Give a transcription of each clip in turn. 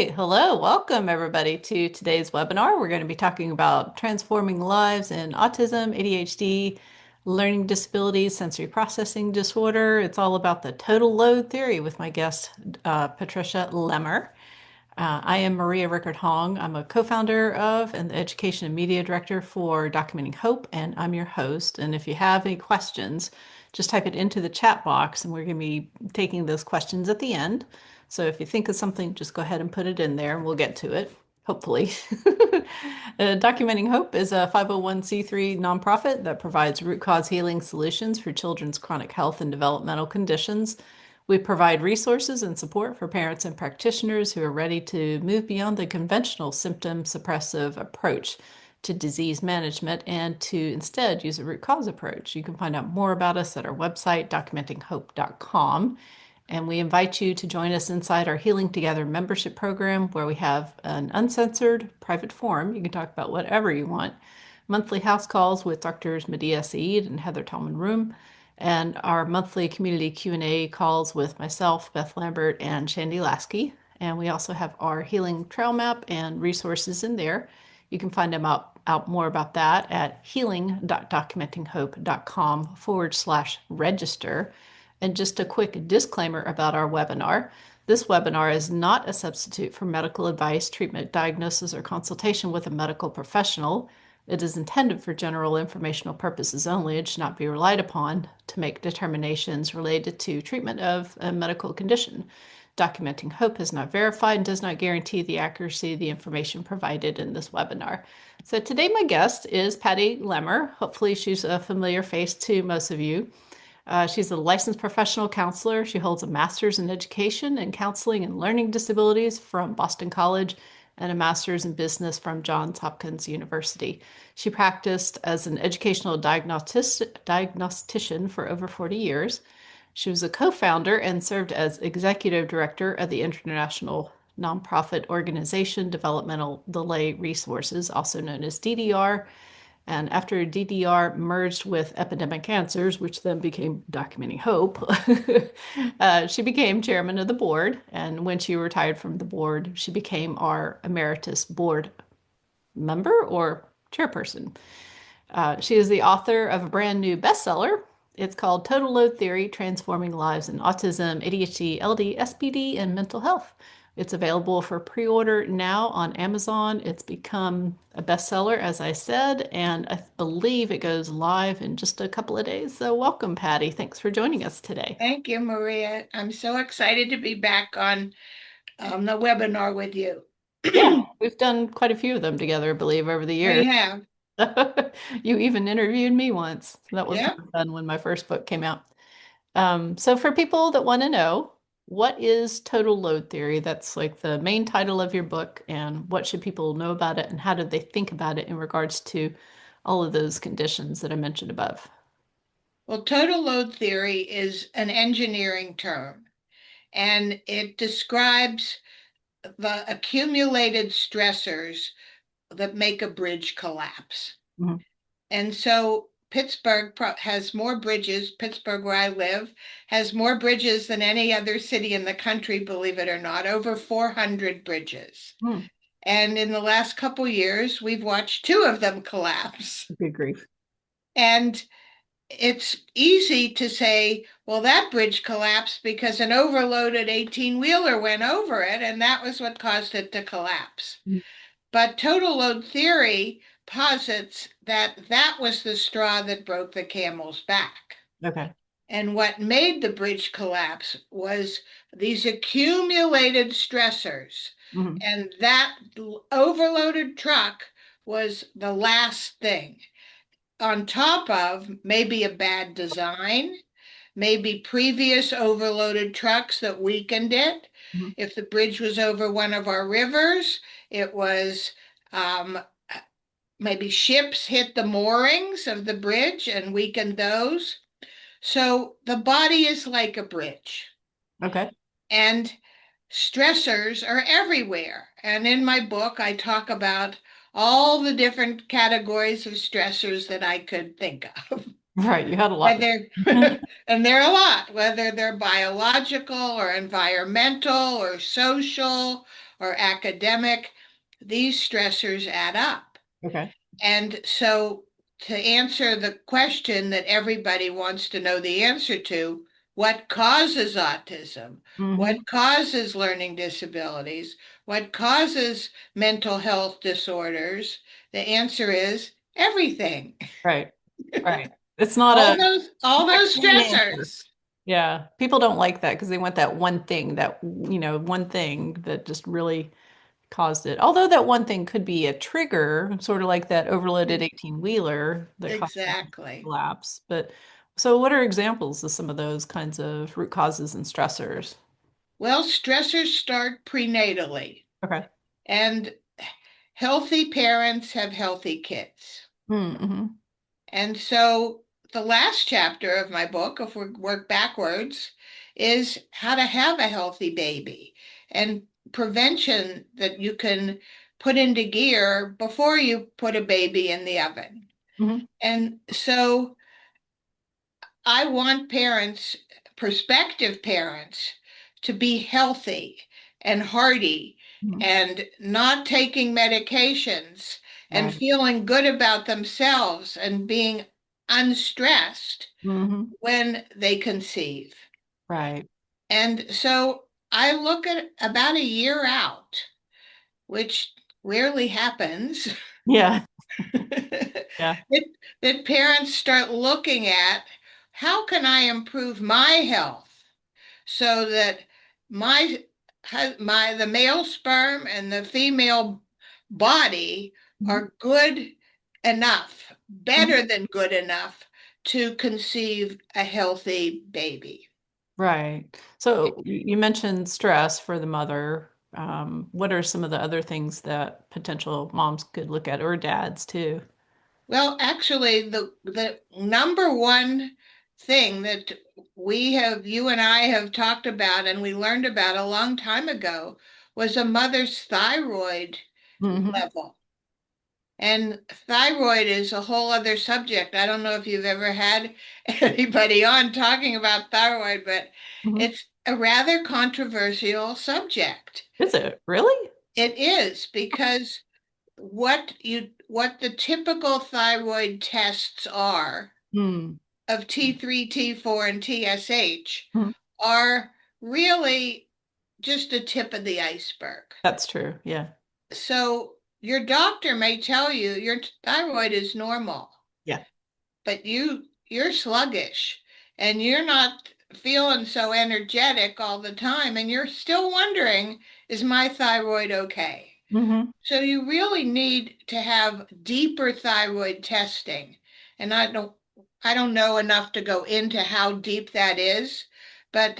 right. Hello. Welcome, everybody, to today's webinar. We're going to be talking about transforming lives in autism, ADHD, learning disabilities, sensory processing disorder. It's all about the total load theory with my guest, Patricia Lemer. I am Maria Rickard Hong. I'm a co-founder of and the education and media director for Documenting Hope, and I'm your host. And if you have any questions, just type it into the chat box, and we're going to be taking those questions at the end. So if you think of something, just go ahead and put it in there, and we'll get to it, hopefully. Documenting Hope is a 501c3 nonprofit that provides root cause healing solutions for children's chronic health and developmental conditions. We provide resources and support for parents and practitioners who are ready to move beyond the conventional symptom suppressive approach to disease management and to instead use a root cause approach. You can find out more about us at our website, documentinghope.com. And we invite you to join us inside our Healing Together membership program, where we have an uncensored private forum. You can talk about whatever you want. Monthly house calls with Drs. Medea Saeed and Heather Tallman Room, and our monthly community Q&A calls with myself, Beth Lambert, and Shandy Lasky. And we also have our healing trail map and resources in there. You can find them out more about that at healing.documentinghope.com/register. And just a quick disclaimer about our webinar. This webinar is not a substitute for medical advice, treatment, diagnosis, or consultation with a medical professional. It is intended for general informational purposes only. It should not be relied upon to make determinations related to treatment of a medical condition. Documenting Hope is not verified and does not guarantee the accuracy of the information provided in this webinar. So today my guest is Patty Lemer. Hopefully she's a familiar face to most of you. She's a licensed professional counselor. She holds a master's in education and counseling and learning disabilities from Boston College and a master's in business from Johns Hopkins University. She practiced as an educational diagnostician for over 40 years. She was a co-founder and served as executive director of the international nonprofit organization Developmental Delay Resources, also known as DDR. And after DDR merged with Epidemic Answers, which then became Documenting Hope, she became chairman of the board. And when she retired from the board, she became our emeritus board member or chairperson. She is the author of a brand new bestseller. It's called Total Load Theory, Transforming Lives in Autism, ADHD, LD, SPD, and Mental Health. It's available for pre-order now on Amazon. It's become a bestseller, as I said, and I believe it goes live in just a couple of days. So welcome, Patty. Thanks for joining us today. Thank you, Maria. I'm so excited to be back on the webinar with you. Yeah, we've done quite a few of them together, I believe, over the years. We have. You even interviewed me once. That was Yep. kind of fun when my first book came out. So for people that want to know, what is total load theory? That's like the main title of your book, and what should people know about it, and how do they think about it in regards to all of those conditions that I mentioned above? Well, total load theory is an engineering term, and it describes the accumulated stressors that make a bridge collapse. Mhm. And so Pittsburgh has more bridges. Pittsburgh, where I live, has more bridges than any other city in the country, believe it or not, over 400 bridges. Hmm. And in the last couple years, we've watched two of them collapse. Good grief. And it's easy to say, well, that bridge collapsed because an overloaded 18-wheeler went over it, and that was what caused it to collapse. Mm. But total load theory posits that that was the straw that broke the camel's back. Okay. And what made the bridge collapse was these accumulated stressors. Mhm. And that overloaded truck was the last thing, on top of maybe a bad design, maybe previous overloaded trucks that weakened it. Mhm. If the bridge was over one of our rivers, it was maybe ships hit the moorings of the bridge and weakened those. So the body is like a bridge. Okay. And stressors are everywhere. And in my book, I talk about all the different categories of stressors that I could think of. Right. You had a lot. And there are a lot, whether they're biological or environmental or social or academic, these stressors add up. Okay. And so, to answer the question that everybody wants to know the answer to, what causes autism? Hmm. What causes learning disabilities? What causes mental health disorders? The answer is everything. Right. Right. It's not All a those clean answer. stressors. Yeah. People don't like that because they want that one thing, that, one thing that just really caused it. Although that one thing could be a trigger, sort of like that overloaded 18-wheeler that caused them to Exactly. collapse. But so what are examples of some of those kinds of root causes and stressors? Well, stressors start prenatally, Okay. and healthy parents have healthy kids. Mm-hmm. And so the last chapter of my book, if we work backwards, is how to have a healthy baby and prevention that you can put into gear before you put a baby in the oven. Mm-hmm. And so I want parents, prospective parents, to be healthy and hearty Hmm. and not taking medications and Right. feeling good about themselves and being unstressed Mm-hmm. when they conceive. Right. And so I look at about a year out, which rarely happens, Yeah. that, Yeah. that parents start looking at how can I improve my health so that my the male sperm and the female body Mhm. are good enough, Mhm. better than good enough to conceive a healthy baby. Right. So you mentioned stress for the mother. What are some of the other things that potential moms could look at, or dads too? Well, actually, the number one thing that you and I have talked about and we learned about a long time ago was a mother's thyroid Hmm. level. And thyroid is a whole other subject. I don't know if you've ever had anybody on talking about thyroid, but Hmm. it's a rather controversial subject. Is it really? It is because what the typical thyroid tests are Mm. of T3, T4, and TSH Mhm. are really just a tip of the iceberg. That's true. Yeah. So your doctor may tell you your thyroid is normal, Yeah. but you're sluggish and you're not feeling so energetic all the time and you're still wondering, is my thyroid okay? Hmm. So you really need to have deeper thyroid testing. And I don't know enough to go into how deep that is, but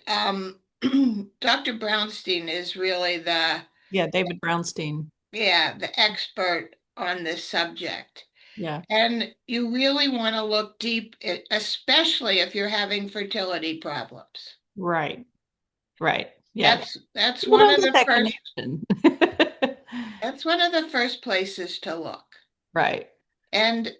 um, Dr. Brownstein is really Yeah. David Brownstein. the expert on this subject. Yeah. And you really want to look deep, especially if you're having fertility problems. Right. Right. Yeah. That's People one don't of get the that first connection. that's one of the first places to look. Right. And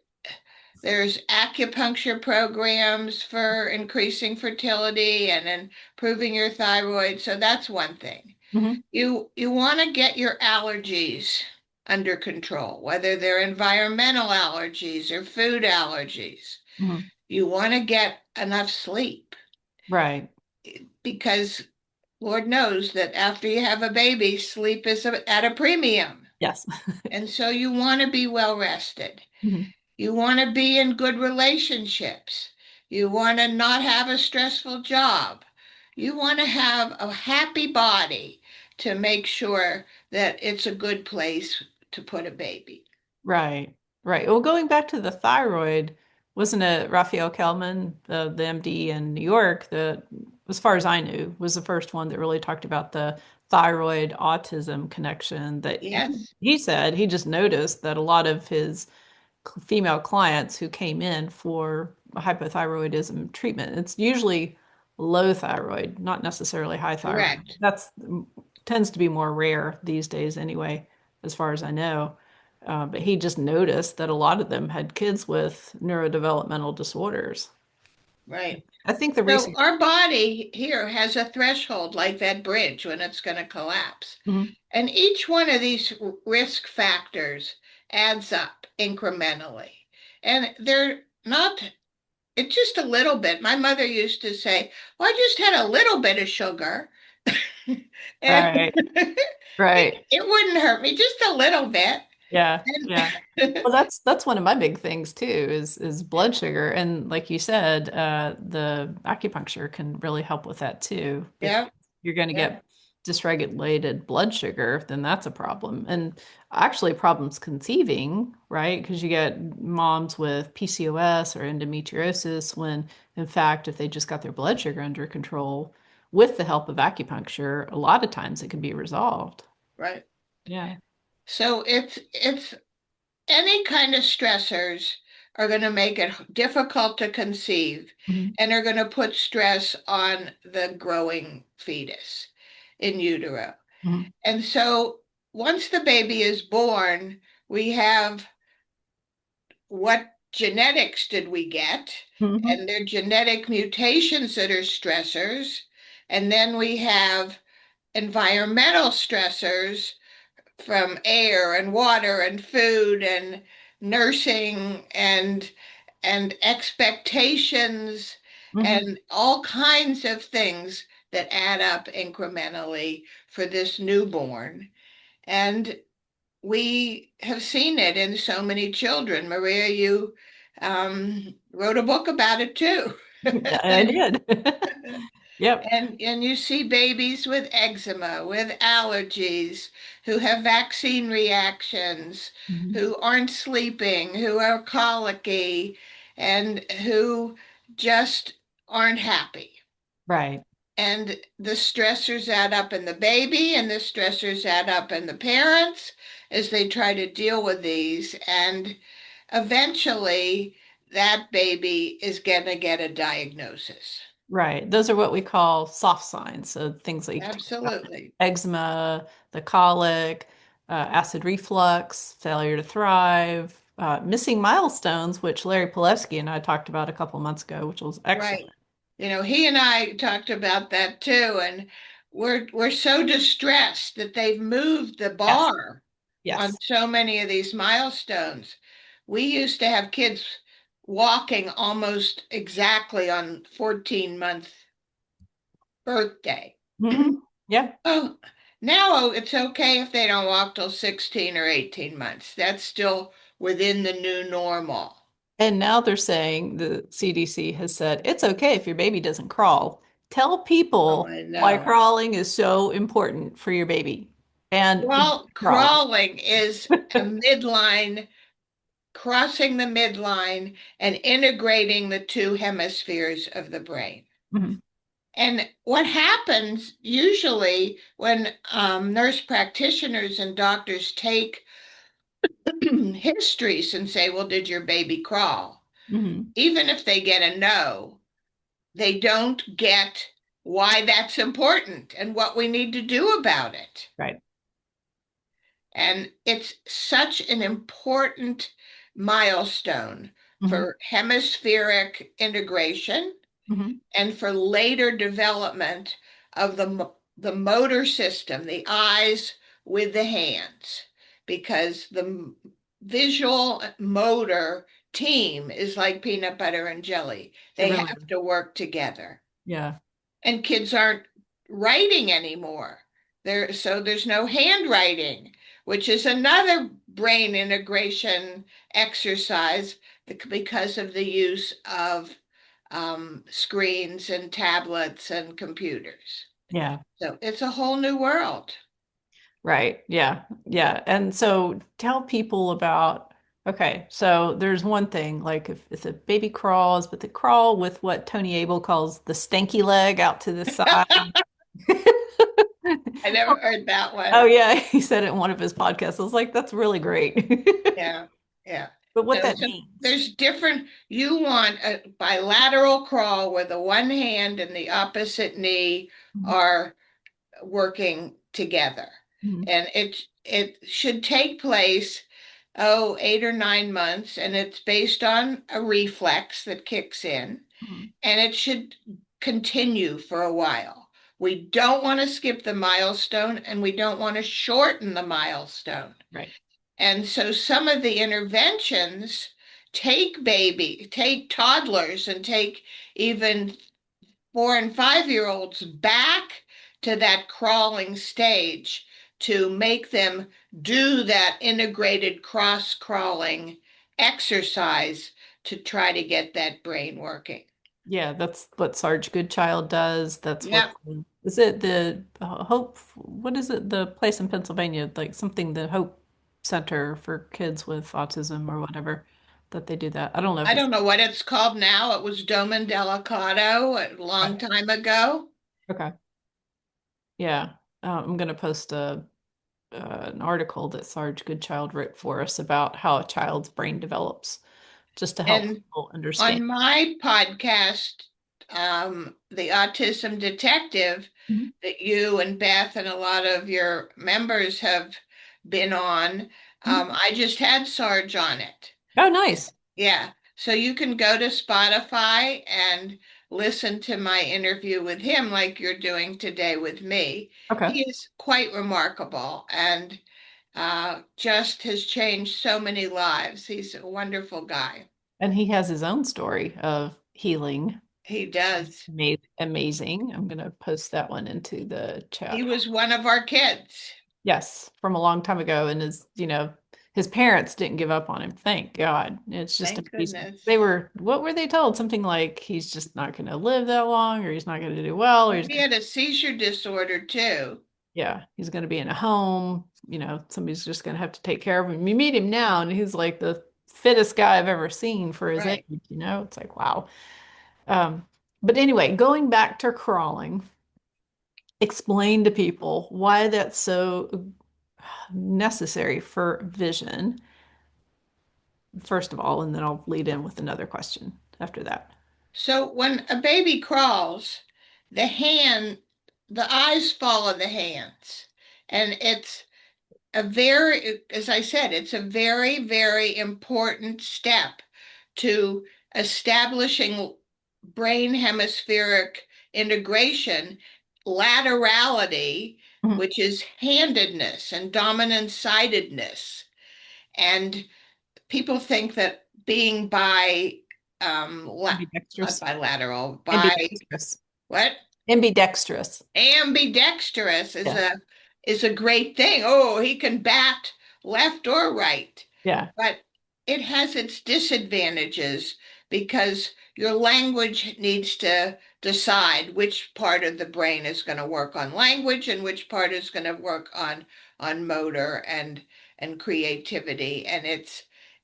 there's acupuncture programs for increasing fertility and improving your thyroid. So that's one thing. Hmm. You want to get your allergies under control, whether they're environmental allergies or food allergies. Hmm. You want to get enough sleep Right. because Lord knows that after you have a baby, sleep is at a premium. Yes. And so you want to be well rested. Mhm. You want to be in good relationships. You want to not have a stressful job. You want to have a happy body to make sure that it's a good place to put a baby. Right, right. Well, going back to the thyroid, wasn't it Raphael Kelman, the MD in New York, that, as far as I knew, was the first one that really talked about the thyroid autism connection? That Yes, he said he just noticed that a lot of his female clients who came in for hypothyroidism treatment, it's usually low thyroid, not necessarily high thyroid. correct. That's tends to be more rare these days anyway, as far as I know. But he just noticed that a lot of them had kids with neurodevelopmental disorders. right. I think the So research. our body here has a threshold like that bridge when it's going to collapse. Mhm. And each one of these risk factors adds up incrementally. And they're not, it's just a little bit. My mother used to say, well, I just had a little bit of sugar. And Right, it, right. it wouldn't hurt me, just a little bit. Yeah, yeah. And Well, that's one of my big things too, is blood sugar. And like you said, the acupuncture can really help with that too, because yeah, you're going to yeah, get dysregulated blood sugar, then that's a problem. And actually problems conceiving, right? Because you get moms with PCOS or endometriosis when, in fact, if they just got their blood sugar under control with the help of acupuncture, a lot of times it can be resolved. right. Yeah. So it's any kind of stressors are going to make it difficult to conceive Mhm. and are going to put stress on the growing fetus in utero. Mhm. And so once the baby is born, we have what genetics did we get? Mhm. And they're genetic mutations that are stressors. And then we have environmental stressors from air and water and food and nursing and expectations Mhm. and all kinds of things that add up incrementally for this newborn. And we have seen it in so many children. Maria, you wrote a book about it too. I did. Yep. And you see babies with eczema, with allergies, who have vaccine reactions, Mhm. who aren't sleeping, who are colicky, and who just aren't happy. Right. And the stressors add up in the baby, and the stressors add up in the parents as they try to deal with these. And eventually, that baby is going to get a diagnosis. Right. Those are what we call soft signs. So things like Absolutely. eczema, the colic, acid reflux, failure to thrive, missing milestones, which Larry Pilevsky and I talked about a couple months ago, which was Right. excellent. He and I talked about that too, and we're so distressed that they've moved the Yes. bar on Yes. so many of these milestones. We used to have kids walking almost exactly on 14-month birthday. Hmm. Yeah. Oh, now it's okay if they don't walk till 16 or 18 months. That's still within the new normal. And now they're saying the CDC has said it's okay if your baby doesn't crawl. Tell Oh, people I why know. crawling is so important for your baby. And Well, crawling. crawling is a midline, crossing the midline and integrating the two hemispheres of the brain. Mhm. And what happens usually when nurse practitioners and doctors take histories and say, well, did your baby crawl? Mhm. Even if they get a no, they don't get why that's important and what we need to do about it. Right. And it's such an important milestone Mhm. for hemispheric integration Mhm. and for later development of the motor system, the eyes with the hands, because the visual motor team is like peanut butter and jelly. It They really have is. to work together. Yeah. And kids aren't writing anymore. So there's no handwriting, which is another brain integration exercise because of the use of screens and tablets and computers. Yeah. So it's a whole new world. Right. Yeah. Yeah. And so tell people about, okay, so there's one thing, like if a baby crawls, but they crawl with what Tony Abel calls the stanky leg out to the side. I never heard that Oh one. yeah, he said it in one of his podcasts. I was like, that's really great. Yeah, yeah. But what No, that so means. there's different, you want a bilateral crawl where the one hand and the opposite knee Mhm. are working together. Mhm. And it should take place, 8 or 9 months, and it's based on a reflex that kicks in. Mhm. and it should continue for a while. We don't want to skip the milestone and we don't want to shorten the milestone. Right. And so some of the interventions take toddlers and take even 4 and 5-year-olds back to that crawling stage to make them do that integrated cross crawling exercise to try to get that brain working. Yeah, that's what Sarge Goodchild does. That's what Yep. is it the Hope? What is it? The place in Pennsylvania, like something the Hope Center for kids with autism or whatever, that they do that. I don't know if I it's don't know what it's called now. It was Domen Delicato a long okay. time ago. Okay. Yeah, I'm gonna post an article that Sarge Goodchild wrote for us about how a child's brain develops, just to help And people understand. on my podcast, The Autism Detective, Mhm. that you and Beth and a lot of your members have been on, Mhm. I just had Sarge on it. Oh, nice. Yeah. So you can go to Spotify and listen to my interview with him like you're doing today with me. Okay. He is quite remarkable and just has changed so many lives. He's a wonderful guy. And he has his own story of healing. He does. Amazing. I'm going to post that one into the He chat. was one of our kids. Yes, from a long time ago. And his parents didn't give up on him. Thank God. It's just Thank amazing. goodness. What were they told? Something like he's just not going to live that long, or he's not going to do well, or Well, he's he going to, had a seizure disorder too. yeah, he's going to be in a home. Somebody's just going to have to take care of him. You meet him now, and he's like the fittest guy I've ever seen for his age. Right. It's like, wow. Um, but anyway, going back to crawling, explain to people why that's so necessary for vision, first of all, and then I'll lead in with another question after that. So when a baby crawls, the hand, the eyes follow the hands. And it's as I said, it's a very, very important step to establishing brain hemispheric integration, laterality, Mhm. which is handedness and dominant sidedness. And people think that being not Ambidextrous. bilateral, Ambidextrous. what? Ambidextrous. Ambidextrous Yeah. is a great thing. Oh, he can bat left or right. Yeah. But it has its disadvantages because your language needs to decide which part of the brain is going to work on language and which part is going to work on motor and creativity. And it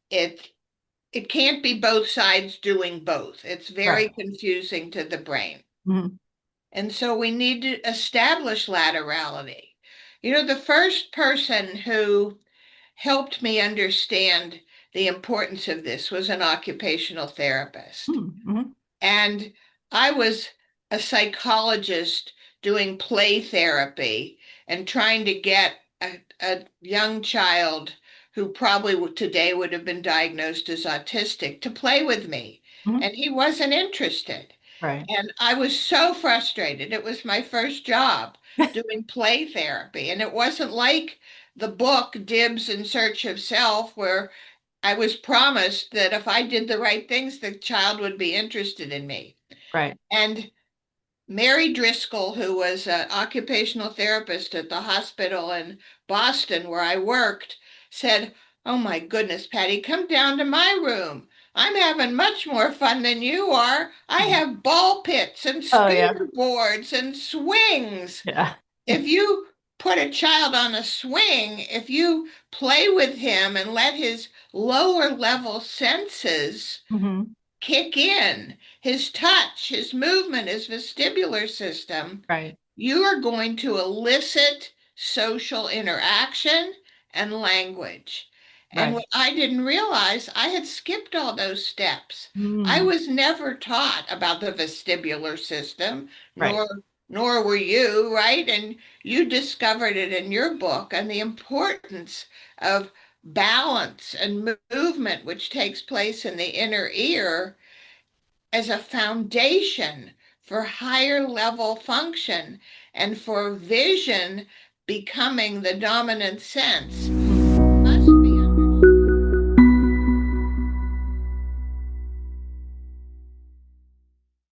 it can't be both sides doing both. It's very Right. confusing to the brain. Mhm. And so we need to establish laterality. The first person who helped me understand the importance of this was an occupational therapist. Mhm. And I was a psychologist doing play therapy and trying to get a young child who probably today would have been diagnosed as autistic to play with me. Mhm. And he wasn't interested. Right. And I was so frustrated. It was my first job doing play therapy. And it wasn't like the book Dibs in Search of Self, where I was promised that if I did the right things, the child would be interested in me. Right. And Mary Driscoll, who was an occupational therapist at the hospital in Boston where I worked, said, "Oh my goodness, Patty, come down to my room. I'm having much more fun than you are. I Mhm. have ball pits and Oh yeah. skater boards and swings. Yeah. If you put a child on a swing, if you play with him and let his lower level senses Hmm. kick in, his touch, his movement, his vestibular system, Right. you are going to elicit social interaction and language. And Right. what I didn't realize, I had skipped all those steps. I Mm. was never taught about the vestibular system, Right. nor were you, right? And you discovered it in your book and the importance of balance and movement, which takes place in the inner ear, as a foundation for higher level function and for vision becoming the dominant sense.